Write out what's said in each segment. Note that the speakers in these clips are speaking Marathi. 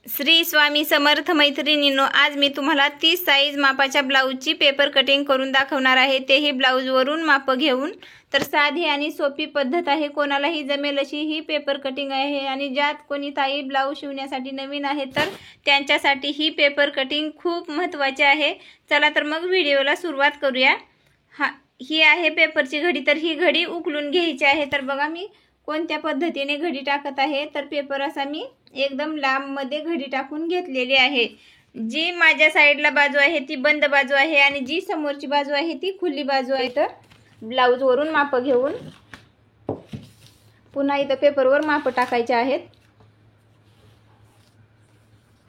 श्री स्वामी समर्थ मैत्रिणींनो, आज मी तुम्हाला 30 साईज मापाच्या ब्लाऊजची पेपर कटिंग करून दाखवणार आहे, तेही ब्लाऊजवरून माप घेऊन। तर साधी आणि सोपी पद्धत आहे, कोणालाही जमेल अशी ही पेपर कटिंग आहे। आणि ज्यात कोणी ताई ब्लाऊज शिवण्यासाठी नवीन आहे तर त्यांच्यासाठी ही पेपर कटिंग खूप महत्त्वाची आहे। चला तर मग व्हिडिओला सुरुवात करूया। ही आहे पेपरची घडी, तर ही घडी उकलून घ्यायची आहे। तर बघा मी कोणत्या पद्धतीने घडी टाकत आहे, तर पेपर असा मी एकदम लांब मध्ये घडी टाकून घेतलेली आहे। जी माझ्या साइडला बाजू आहे ती बंद बाजू आहे आणि जी समोरची बाजू आहे ती खुली बाजू आहे। तर ब्लाऊज वरून माप घेऊन पुन्हा इथं पेपरवर माप टाकायचे आहेत।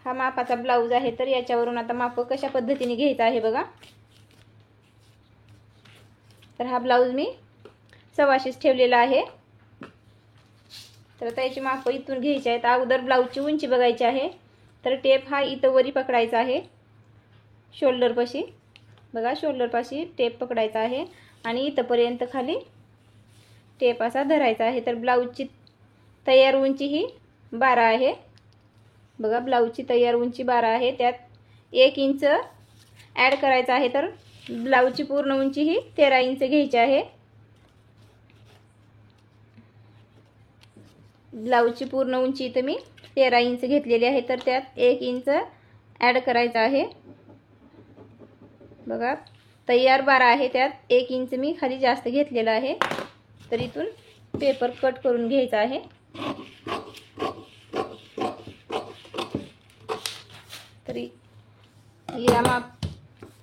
हा मापाचा ब्लाऊज आहे, तर याच्यावरून आता माप कशा पद्धतीने घ्यायचं आहे बघा। तर हा ब्लाऊज मी 1.25 ठेवलेला आहे। तर आता याची माप इथून घ्यायची आहेत। अगोदर ब्लाऊजची उंची बघायची आहे। तर टेप हा इथं वरी पकडायचा आहे, शोल्डर पाशी बघा, शोल्डर पाशी टेप पकडायचा आहे आणि इथपर्यंत खाली टेप असा धरायचा आहे। तर ब्लाऊजची तयार उंची ही 12 आहे बघा। ब्लाऊजची तयार उंची 12 आहे, त्यात 1 इंच ॲड करायचा आहे। तर ब्लाऊजची पूर्ण उंची ही 13 इंच घ्यायची आहे। ब्लाऊजची पूर्ण उंची इथं मी 13 इंच घेतलेली आहे, तर त्यात 1 इंच ॲड करायचा आहे बघा। तयार 12 आहे, त्यात 1 इंच मी खाली जास्त घेतलेला आहे। तर इथून पेपर कट करून घ्यायचा आहे। तरी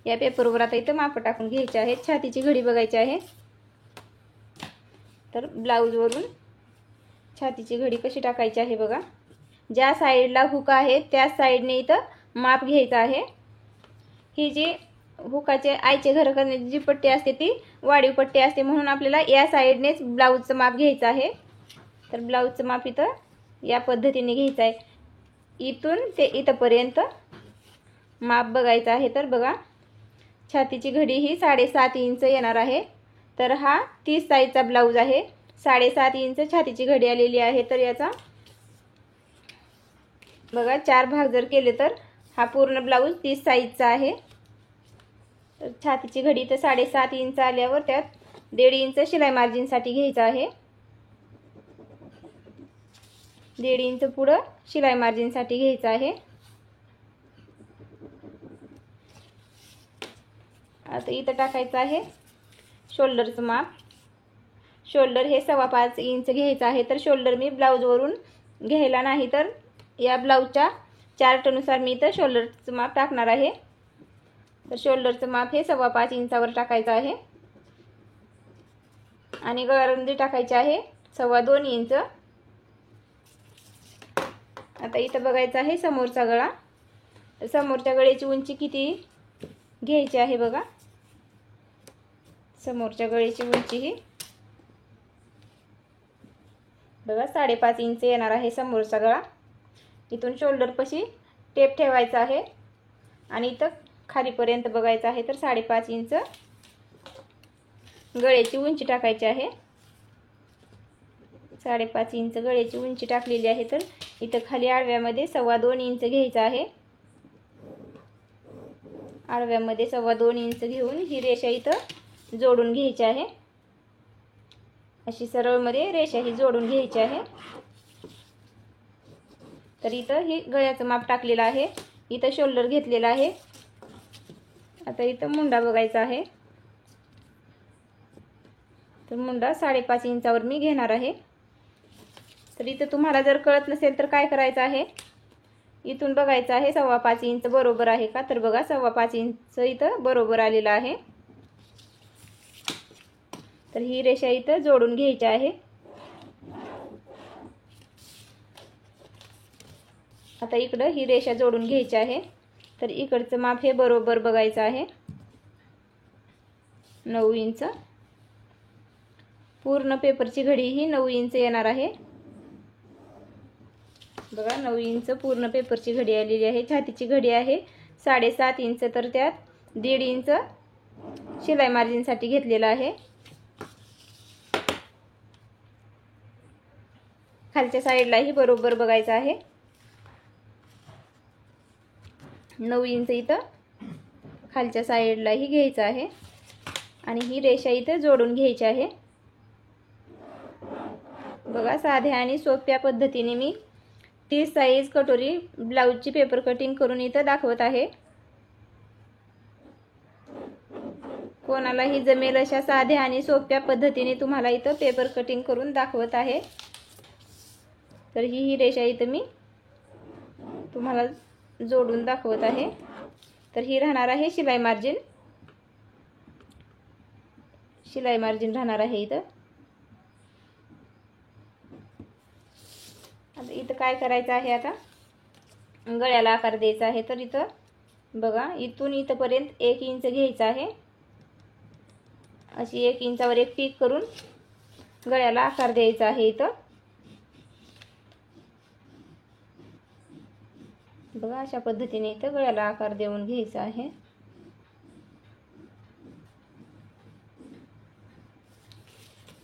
या पेपरवर आता इथं माप टाकून घ्यायचे आहे। छातीची घडी बघायची आहे। तर ब्लाऊजवरून छातीची घडी कशी टाकायची आहे बघा। ज्या साईडला हुक आहे त्या साईडने इथं माप घ्यायचं आहे। ही जी हुकाचे आईचे घर करण्याची जी पट्टी असते ती वाढीव पट्टी असते, म्हणून आपल्याला या साईडनेच ब्लाऊजचं माप घ्यायचं आहे। तर ब्लाऊजचं माप इथं या पद्धतीने घ्यायचं आहे। इथून ते इथपर्यंत माप बघायचं आहे। तर बघा, छातीची घडी ही 7.5 इंच येणार आहे। तर हा 30 साईजचा ब्लाऊज आहे, 7.5 इंच छातीची घडी आलेली आहे। तर याचा बघा 4 भाग जर केले तर हा पूर्ण ब्लाऊज 30 साईजचा आहे। तर छातीची घडी तर 7.5 इंच आल्यावर त्यात 1.5 इंच शिलाई मार्जिनसाठी घ्यायचं आहे। 1.5 इंच पुढं शिलाई मार्जिनसाठी घ्यायचं आहे। आता इथं टाकायचं आहे शोल्डरचं माप। शोल्डर हे 5.25 इंच घ्यायचं आहे। तर शोल्डर मी ब्लाऊजवरून घ्यायला नाही, तर या ब्लाऊजच्या चार्टनुसार मी इथं शोल्डरचं माप टाकणार आहे। तर शोल्डरचं माप हे 5.25 इंचावर टाकायचं आहे आणि गळारुंदी टाकायची आहे 2.25 इंच। आता इथं बघायचं आहे समोरचा गळा। तर समोरच्या गळ्याची उंची किती घ्यायची आहे बघा। समोरच्या गळ्याची उंची ही बघा 5.5 इंच येणार आहे समोरचा गळा। इथून शोल्डर पाशी टेप ठेवायचा आहे आणि इथं खालीपर्यंत बघायचं आहे। तर 5.5 इंच गळ्याची उंची टाकायची आहे। 5.5 इंच गळ्याची उंची टाकलेली आहे। तर इथं खाली आडव्यामध्ये 2.25 इंच घ्यायचं आहे। आडव्यामध्ये 2.25 इंच घेऊन ही रेषा इथं जोडून घ्यायची आहे। अशी सरळमध्ये रेषा ही जोडून घ्यायची आहे। तर इथं ही गळ्याचं माप टाकलेलं आहे, इथं शोल्डर घेतलेला आहे। आता इथं मुंडा बघायचा आहे। तर मुंडा 5.5 इंचावर मी घेणार आहे। तर इथं तुम्हाला जर कळत नसेल तर काय करायचं आहे, इथून बघायचं आहे 5.25 इंच बरोबर आहे का। तर बघा 5.25 इंच इथं बरोबर आलेलं आहे। तर ही रेषा इथं जोडून घ्यायची आहे। आता इकडं ही रेषा जोडून घ्यायची आहे। तर इकडचं माप हे बरोबर बघायचं आहे 9 इंच। पूर्ण पेपरची घडी ही 9 इंच येणार आहे बघा। 9 इंच पूर्ण पेपरची घडी आलेली आहे। छातीची घडी आहे 7.5 इंच, तर त्यात 1.5 इंच शिलाई मार्जिनसाठी घेतलेला आहे। खालच्या साईडलाही बरोबर बघायचं आहे। 9 इंच इथं खालच्या साईडलाही घ्यायचं आहे आणि ही रेषा इथं जोडून घ्यायची आहे। बघा, साध्या आणि सोप्या पद्धतीने मी 30 साईज कटोरी ब्लाऊजची पेपर कटिंग करून इथं दाखवत आहे। कोणालाही जमेल अशा साध्या आणि सोप्या पद्धतीने तुम्हाला इथं पेपर कटिंग करून दाखवत आहे। तर ही रेषा इथं मी तुम्हाला जोडून दाखवत आहे। तर ही राहणार आहे शिलाई मार्जिन, शिलाई मार्जिन राहणार आहे इथं। आता इथं काय करायचं आहे, आता गळ्याला आकार द्यायचा आहे। तर इथं बघा, इथून इथपर्यंत 1 इंच घ्यायचं आहे। अशी 1 इंचावर एक टिक करून गळ्याला आकार द्यायचा आहे इथं। बघा, अशा पद्धतीने इथं गळ्याला आकार देऊन घ्यायचा आहे।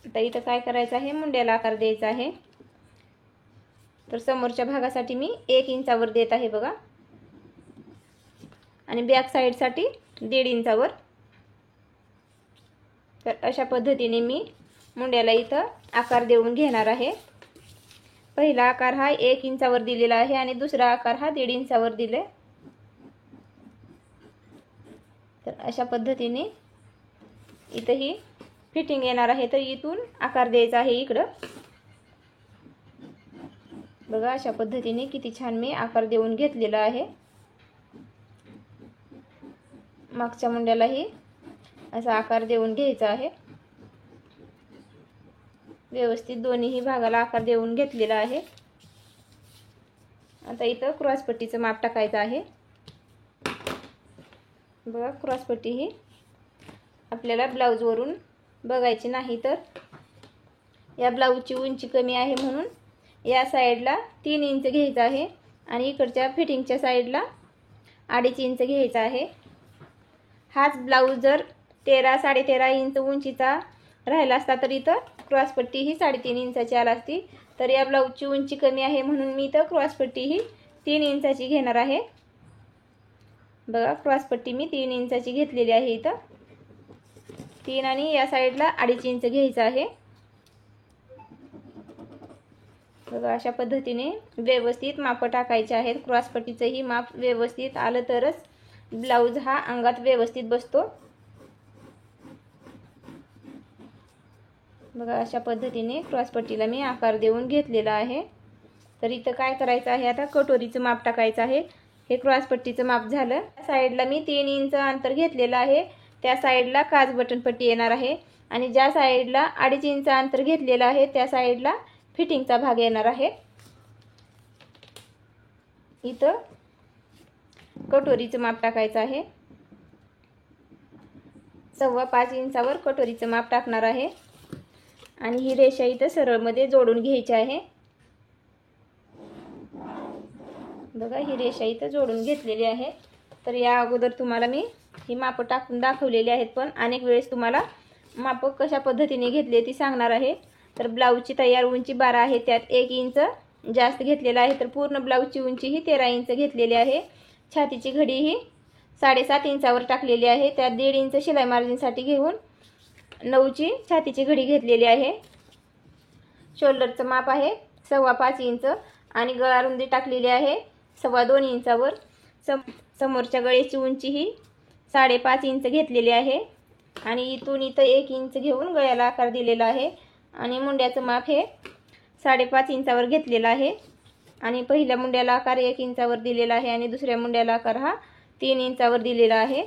आता इथं काय करायचं आहे, मुंड्याला आकार द्यायचा आहे। तर समोरच्या भागासाठी मी 1 इंचावर देत आहे बघा, आणि बॅक साईडसाठी 1.5 इंचावर। तर अशा पद्धतीने मी मुंड्याला इथं आकार देऊन घेणार आहे। पहिला आकार हा 1 इंचावर दिलेला आहे आणि दुसरा आकार हा 1.5 इंचावर दिले। तर अशा पद्धतीने इथं ही फिटिंग येणार आहे। तर इथून आकार द्यायचा आहे इकडं। बघा, अशा पद्धतीने किती छान मी आकार देऊन घेतलेला आहे। मागच्या मुंड्यालाही असा आकार देऊन घ्यायचा आहे। व्यवस्थित दोन्हीही भागाला आकार देऊन घेतलेला आहे। आता इथं क्रॉसपट्टीचं माप टाकायचं आहे। बघा, क्रॉसपट्टी ही आपल्याला ब्लाऊजवरून बघायची नाही। तर या ब्लाऊजची उंची कमी आहे म्हणून या साईडला 3 इंच घ्यायचं आहे आणि इकडच्या फिटिंगच्या साईडला 2.5 इंच घ्यायचा आहे। हाच ब्लाऊज जर 13-13.5 इंच उंचीचा राहिला असता तर इथं क्रॉसपट्टी ही 3.5 इंचाची आली असती। तर या ब्लाऊजची उंची कमी आहे म्हणून मी इथं क्रॉसपट्टी ही 3 इंचाची घेणार आहे। बघा, क्रॉसपट्टी मी 3 इंचाची घेतलेली आहे इथं। 3 आणि या साईडला 2.5 इंच घ्यायचं आहे। बघा, अशा पद्धतीने व्यवस्थित माप टाकायचे आहेत। क्रॉसपट्टीचंही माप व्यवस्थित आलं तरच ब्लाऊज हा अंगात व्यवस्थित बसतो। बघा, अशा पद्धतीने क्रॉसपट्टीला मी आकार देऊन घेतलेला आहे। तर इथं काय करायचं आहे, आता कटोरीचं माप टाकायचं आहे। हे क्रॉसपट्टीचं माप झालं। साईडला मी 3 इंच अंतर घेतलेलं आहे, त्या साईडला काज बटन पट्टी येणार आहे आणि ज्या साईडला 2.5 इंच अंतर घेतलेलं आहे त्या साईडला फिटिंगचा भाग येणार आहे। इथं कटोरीचं माप टाकायचं आहे। 5.25 इंचावर कटोरीचं माप टाकणार आहे आणि ही रेषा इथं सरळमध्ये जोडून घ्यायची आहे। बघा, ही रेषा इथं जोडून घेतलेली आहे। तर या अगोदर तुम्हाला मी ही माप टाकून दाखवलेली आहेत, पण अनेक वेळेस तुम्हाला माप कशा पद्धतीने घेतले ती सांगणार आहे। तर ब्लाऊजची तयार उंची 12 आहे, त्यात 1 इंच जास्त घेतलेला आहे। तर पूर्ण ब्लाऊजची उंची ही 13 इंच घेतलेली आहे। छातीची घडी ही 7.5 इंचावर टाकलेली आहे, त्यात 1.5 इंच शिलाई मार्जिनसाठी घेऊन 9ची छातीची घडी घेतलेली आहे। शोल्डरचं माप आहे 5.25 इंच आणि गळा रुंदी टाकलेली आहे 2.25 इंचावर। समोरच्या गळ्याची उंची ही 5.5 इंच घेतलेली आहे आणि इथून इथं 1 इंच घेऊन गळ्याला आकार दिलेला आहे आणि मुंड्याचं माप हे 5.5 इंचावर घेतलेलं आहे आणि पहिल्या मुंड्याला आकार 1 इंचावर दिलेला आहे आणि दुसऱ्या मुंड्याला आकार हा 3 इंचावर दिलेला आहे।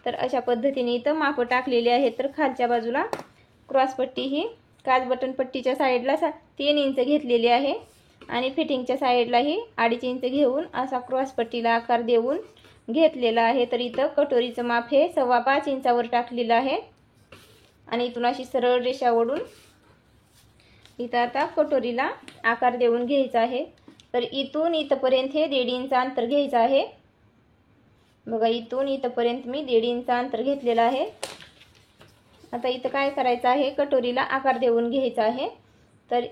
तर अशा पद्धतीने इथं माप टाकलेली आहे। तर खालच्या बाजूला क्रॉसपट्टी ही काज बटन पट्टीच्या साईडला 3 इंच घेतलेली आहे आणि फिटिंगच्या साईडला ही 2.5 इंच घेऊन असा क्रॉसपट्टीला आकार देऊन घेतलेला आहे। तर इथं कटोरीचं माप हे 5.25 इंचावर टाकलेलं आहे आणि इथून अशी सरळ रेषा ओढून इथं आता कटोरीला आकार देऊन घ्यायचा आहे। तर इथून इथपर्यंत हे 1.5 इंच अंतर घ्यायचं आहे। बघा, इथून इथपर्यंत मी 1.5 इंच अंतर घेतलेलं आहे। आता इथं काय करायचं आहे, कटोरीला आकार देऊन घ्यायचा आहे। तर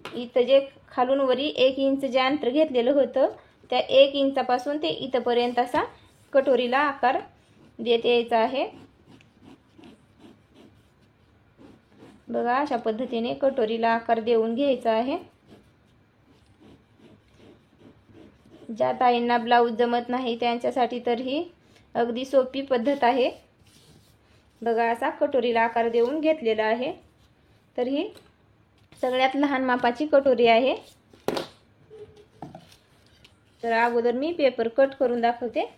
इथं जे खालून वरी 1 इंच जे अंतर घेतलेलं होतं त्या 1 इंचापासून ते इथपर्यंत असा कटोरीला आकार देत यायचा आहे। बघा अशा पद्धतीने कटोरीला आकार देऊन घ्यायचा आहे। ज्या ताईंना ब्लाऊज जमत नाही त्यांच्यासाठी तर ही अगदी सोपी पद्धत आहे। बघा असा कटोरीला आकार देऊन घेतलेला आहे। तर ही सगळ्यात लहान मापाची कटोरी आहे। तर अगोदर मी पेपर कट करून दाखवते।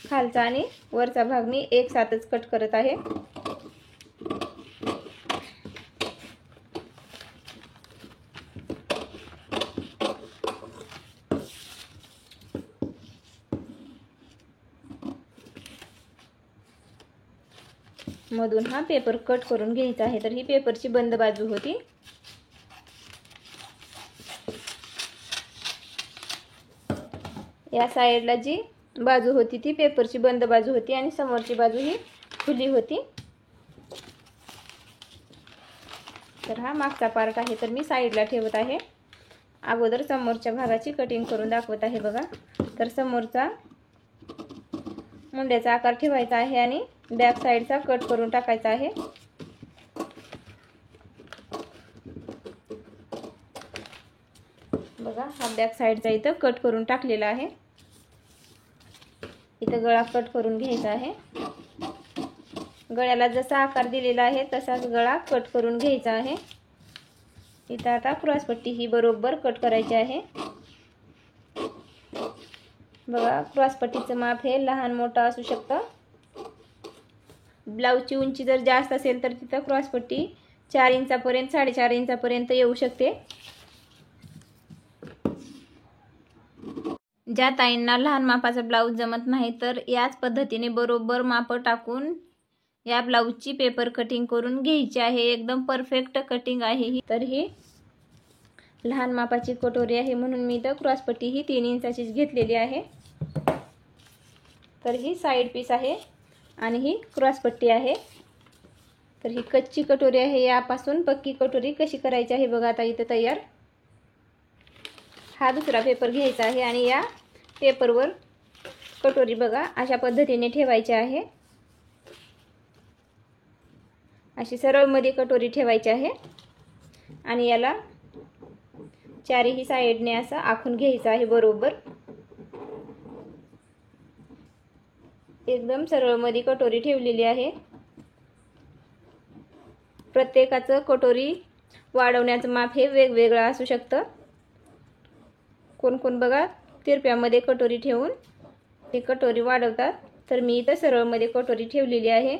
खालचा आणि वरचा भाग मी एक साथच कट करत आहे। मधून हा पेपर कट करून घ्यायचा आहे। तर ही पेपरची बंद बाजू होती। या साइडला जी बाजू होती ती पेपरची बंद बाजू होती आणि समोरची बाजू ही खुली होती। तर हा मागचा पार्ट आहे तर मी साइडला ठेवत आहे। अगोदर समोरच्या भागाची कटिंग करून दाखवत आहे। बघा तर समोरचा मुंड्याचा आकार ठेवायचा आहे आणि बॅक साइडचा कट करून टाकायचा आहे। बघा हा बॅक साइडचा इथं कट करून टाकलेला आहे। इथं गळा कट करून घ्यायचा आहे। गळ्याला जसा आकार दिलेला आहे तसाच गळा कट करून घ्यायचा आहे। इथं आता क्रॉस पट्टी ही बरोबर कट करायची आहे। बघा क्रॉस पट्टीचं माप हे लहान मोठं असू शकतं। ब्लाऊजची उंची जर जास्त असेल तर तिथं क्रॉस पट्टी 4 इंचापर्यंत 4.5 इंचापर्यंत येऊ शकते। ज्या ताईंना लहान मापाचा ब्लाऊज जमत नाही तर याच पद्धतीने बरोबर माप टाकून या ब्लाऊजची पेपर कटिंग करून घ्यायची आहे। एकदम परफेक्ट कटिंग आहे ही। तर ही लहान मापाची कटोरी आहे म्हणून मी इथं क्रॉस पट्टी ही 3 इंचाचीच घेतलेली आहे। तर ही साइड पीस आहे आणि ही क्रॉस पट्टी आहे। तर ही कच्ची कटोरी आहे। यापासून पक्की कटोरी कशी करायची आहे बघा आता इथं तयार। हा दुसरा पेपर घ्यायचा आहे आणि या पेपरवर कटोरी बघा अशा पद्धतीने ठेवायची आहे। अशी सरळ मध्ये कटोरी ठेवायची आहे आणि याला चारही साइडने असं आखून घ्यायचं आहे बरोबर। एकदम सरळ मध्ये कटोरी ठेवलेली आहे। प्रत्येकाचं कटोरी वाढवण्याचं माप हे वेगवेगळं असू शकतं। कोण कोण बघा तिरप्यामध्ये कटोरी ठेवून ते कटोरी वाढवतात। तर मी इथं सरळ मध्ये कटोरी ठेवलेली आहे।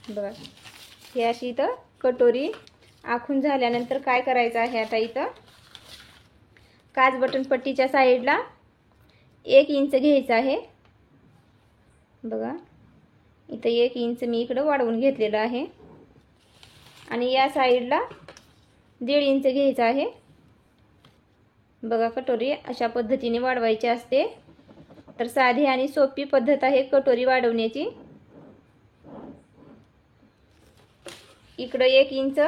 बघा हे अशी इथं कटोरी आखून झाल्यानंतर काय करायचं आहे आता इथं काच बटन पट्टीच्या साइडला 1 इंच घ्यायचं आहे। बघा इथं 1 इंच मी इकडं वाढवून घेतलेलं आहे आणि या साइडला 1.5 इंच घ्यायचं आहे। बघा कटोरी अशा पद्धतीने वाढवायची असते। तर साधी आणि सोपी पद्धत आहे कटोरी वाढवण्याची। इकडं 1 इंच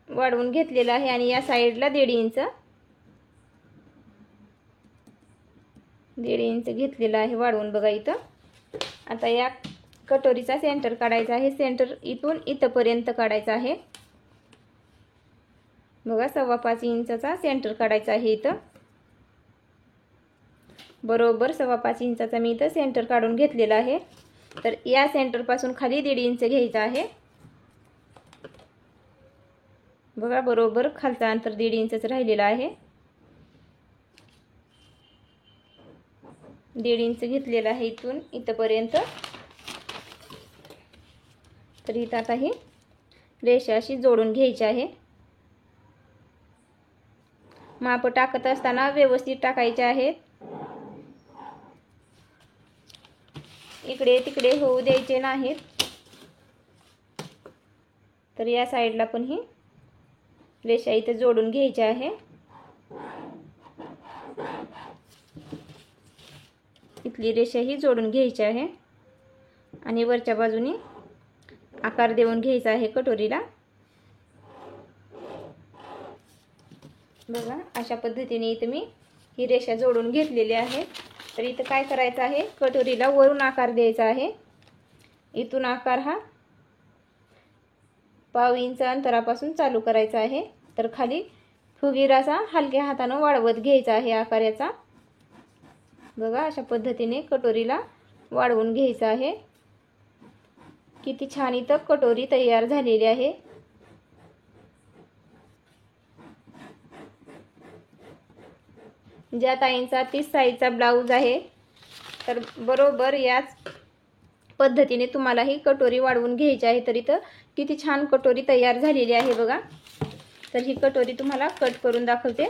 वाढवून घेतलेलं आहे आणि या साइडला 1.5 इंच घेतलेला आहे वाढवून। बघा इथं आता या कटोरीचा सेंटर काढायचा आहे। सेंटर इथून इथपर्यंत काढायचा आहे। बघा 5.25 इंचाचा सेंटर काढायचा आहे। इथं बरोबर 5.25 इंचाचा मी इथं सेंटर काढून घेतलेला आहे। तर या सेंटर पासून खाली 1.5 इंच घ्यायचा आहे। बघा बरोबर खालचा अंतर 1.5 इंचच राहिलेला आहे। 1.5 इंच घेतलेला आहे इथून इथपर्यंत। तर इथं आता ही रेषा अशी जोडून घ्यायची आहे। माप टाकत असताना व्यवस्थित टाकायचे आहेत। इकडे तिकडे होऊ द्यायचे नाहीत। तर या साइडला पण ही रेषा इथे जोडून घ्यायची आहे। इथली रेषा ही जोडून घ्यायची आहे आणि वरच्या बाजूने आकार देऊन घ्यायचा आहे कटोरीला। बघा अशा पद्धतीने इथं मी ही रेषा जोडून घेतलेली आहे। तर इथं काय करायचं आहे, कटोरीला वरून आकार द्यायचा आहे। इथून आकार हा पाव इंच अंतरापासून चालू करायचा आहे। तर खाली फुगीराचा हलक्या हाताने वाढवत घ्यायचा आहे आकार याचा। बघा अशा पद्धतीने कटोरीला वाढवून घ्यायचा आहे। किती छान इथं कटोरी तयार झालेली आहे। ज्या ताईंचा 30 साईजचा ब्लाऊज आहे तर बरोबर याच पद्धतीने तुम्हाला ही कटोरी वाढवून घ्यायची आहे। तर इथं किती छान कटोरी तयार झालेली आहे बघा। तर ही कटोरी तुम्हाला कट करून दाखवते।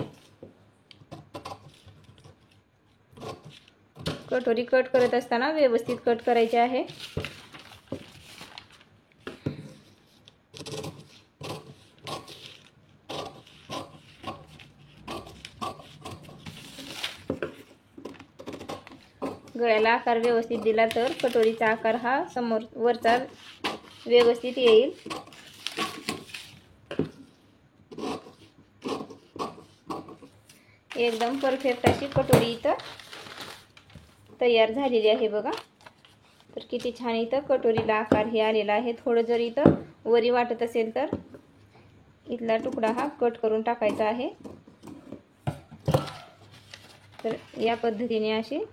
कटोरी कट करत असताना व्यवस्थित कट करायची आहे। गळ्याला आकार व्यवस्थित दिला तर कटोरीचा आकार हा समोर वरचा व्यवस्थित येईल। एकदम परफेक्ट अशी कटोरी इथं तयार झालेली आहे बघा। तर किती छान इथं कटोरीला आकार हे आलेला आहे। थोडं जर इथं वरी वाटत असेल तर इथला तुकडा हा कट करून टाकायचा आहे। तर या पद्धतीने अशी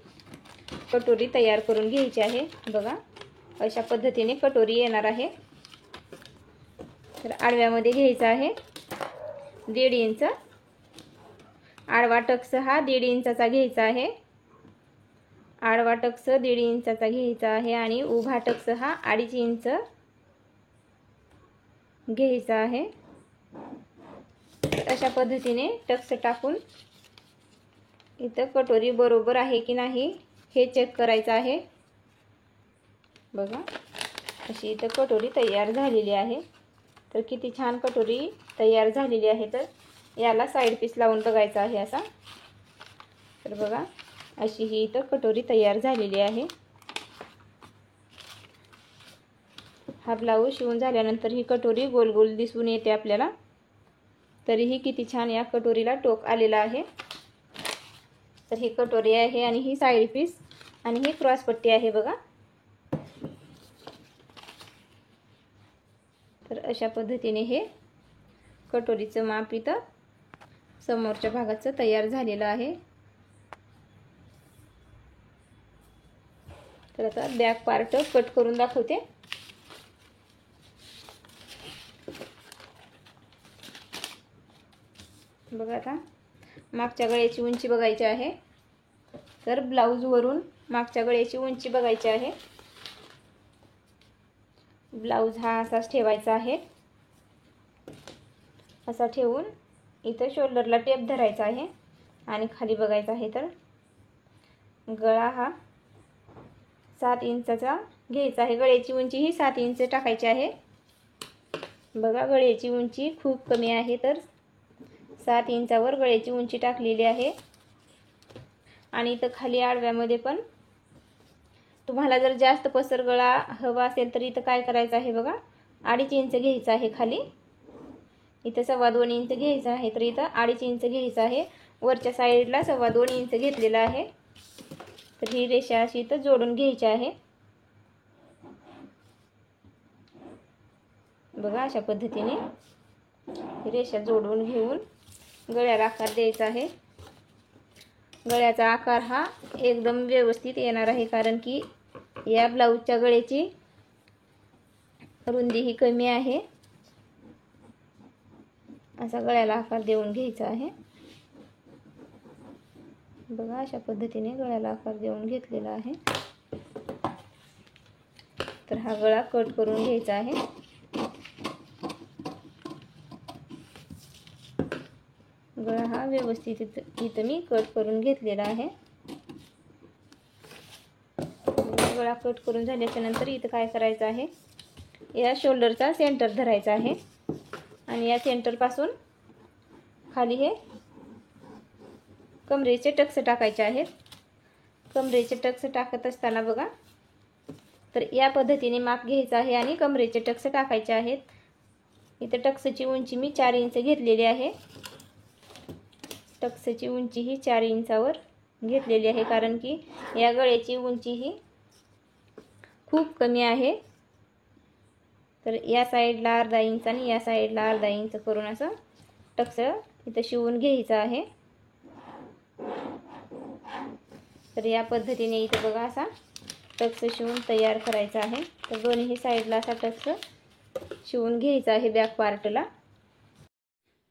कटोरी तयार करून घ्यायची आहे। बघा अशा पद्धतीने कटोरी येणार आहे। तर आडव्यामध्ये घ्यायचा आहे 1.5 इंच। आडवा टक्स हा 1.5 इंचाचा घ्यायचा आहे। आडवा टक्स 1.5 इंचाचा घ्यायचा आहे आणि उभा टक्स हा 2.5 इंच घ्यायचा आहे। अशा पद्धतीने टक्स टाकून इथं कटोरी बरोबर आहे की नाही हे चेक करायचं आहे। बघा अशी इथं कटोरी तयार झालेली आहे। तर किती छान कटोरी तयार झालेली आहे। तर याला साइड पीस लावून बघायचा आहे असा। तर बघा अशी ही इथं कटोरी तयार झालेली आहे। हा ब्लाऊज शिवून झाल्यानंतर ही कटोरी गोल गोल दिसून येते आपल्याला। तरीही किती छान या कटोरीला टोक आलेला आहे। तर ही कटोरी आहे आणि ही साइड पीस आणि ही क्रॉस पट्टी आहे बघा। तर अशा पद्धतीने हे कटोरीचं माप इथं समोरच्या भागाचं तयार झालेलं आहे। तर आता बॅक पार्ट कट करून दाखवते। बघा आता मागच्या गळ्याची उंची बघायची आहे। तर ब्लाऊज वरून मागच्या गळ्याची उंची बघायची आहे। ब्लाऊज हा असाच ठेवायचा आहे। असा ठेवून इथं शोल्डरला टेप धरायचा आहे आणि खाली बघायचा आहे। तर गळा हा 7 इंचाचा घ्यायचा आहे। गळ्याची उंची ही 7 इंच टाकायची आहे। बघा गळ्याची उंची खूप कमी आहे तर 7 इंचावर गळ्याची उंची टाकलेली आहे। आणि इथं खाली आडव्यामध्ये पण तुम्हाला जर जास्त पसर गळा हवा असेल तर इथं काय करायचं आहे बघा 2.5 इंच घ्यायचं आहे खाली। इथं 2.25 इंच घ्यायचं आहे तर इथं 2.5 इंच घ्यायचं आहे। वरच्या साईडला 2.25 इंच घेतलेला आहे। तर ही रेषा अशी इथं जोडून घ्यायची आहे। बघा अशा पद्धतीने ही रेषा जोडून घेऊन गळ्याला आकार द्यायचा आहे। गळ्याचा आकार हा एकदम व्यवस्थित येणार आहे कारण की या ब्लाऊजच्या गळ्याची रुंदी ही कमी आहे। असा गळ्याला आकार देऊन घ्यायचा आहे। बघा अशा पद्धतीने गळ्याला आकार देऊन घेतलेला आहे। तर हा गळा कट करून घ्यायचा आहे। गळा हा व्यवस्थित इथं मी कट करून घेतलेला आहे। गळा कट करून झाल्याच्या नंतर इथं काय करायचं आहे या शोल्डरचा सेंटर धरायचा आहे आणि या सेंटर पासून खाली हे कमरेचे टक्स टाकायचे आहेत। कमरेचे टक्स टाकत असताना बघा तर या पद्धतीने माप घ्यायचं आहे आणि कमरेचे टक्स टाकायचे आहेत. इथं टक्सची उंची मी 4 इंच घेतलेली आहे. टक्सची उंची ही 4 इंचावर घेतलेली आहे, कारण की या गळ्याची उंची ही खूप कमी आहे. तर या साईडला अर्धा इंच आणि या साईडला अर्धा इंच करून असं टक्स इथं शिवून घ्यायचं आहे. तर या पद्धतीने इथं बघा असा टक्स शिवून तयार करायचा आहे. तर दोन्ही साईडला असा टक्स शिवून घ्यायचा आहे बॅक पार्टला.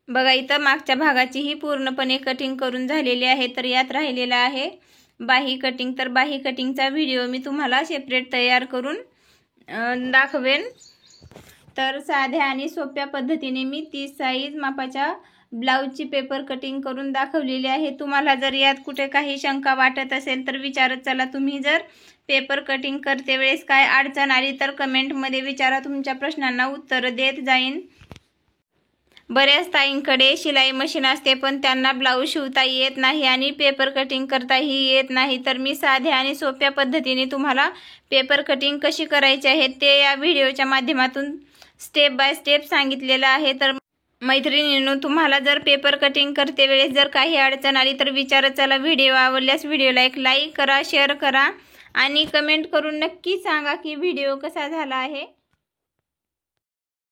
बघा इथं मागच्या भागाची ही पूर्णपणे कटिंग करून झालेली आहे. तर यात राहिलेला आहे बाही कटिंग. तर बाही कटिंगचा व्हिडिओ मी तुम्हाला सेपरेट तयार करून दाखवेन. तर साध्या आणि सोप्या पद्धतीने मी 30 साईज मापाच्या ब्लाऊजची पेपर कटिंग करून दाखवलेली आहे. तुम्हाला जर यात कुठे काही शंका वाटत असेल तर विचारत चला. तुम्ही जर पेपर कटिंग करते वेळेस काय अडचण आली तर कमेंटमध्ये विचारा, तुमच्या प्रश्नांना उत्तर देत जाईन. बऱ्याच ताईंकडे शिलाई मशीन असते पण त्यांना ब्लाऊज शिवता येत नाही आणि पेपर कटिंग करताही येत नाही. तर मी साध्या आणि सोप्या पद्धतीने तुम्हाला पेपर कटिंग कशी करायची आहे ते या व्हिडिओच्या माध्यमातून स्टेप बाय स्टेप सांगितलेलं आहे. तर मैत्रिणींनो, तुम्हाला जर पेपर कटिंग करते वेळेस जर काही अडचण आली तर विचारत चला. व्हिडिओ आवडल्यास व्हिडिओला एक लाईक करा, शेअर करा आणि कमेंट करून नक्की सांगा की व्हिडिओ कसा झाला आहे.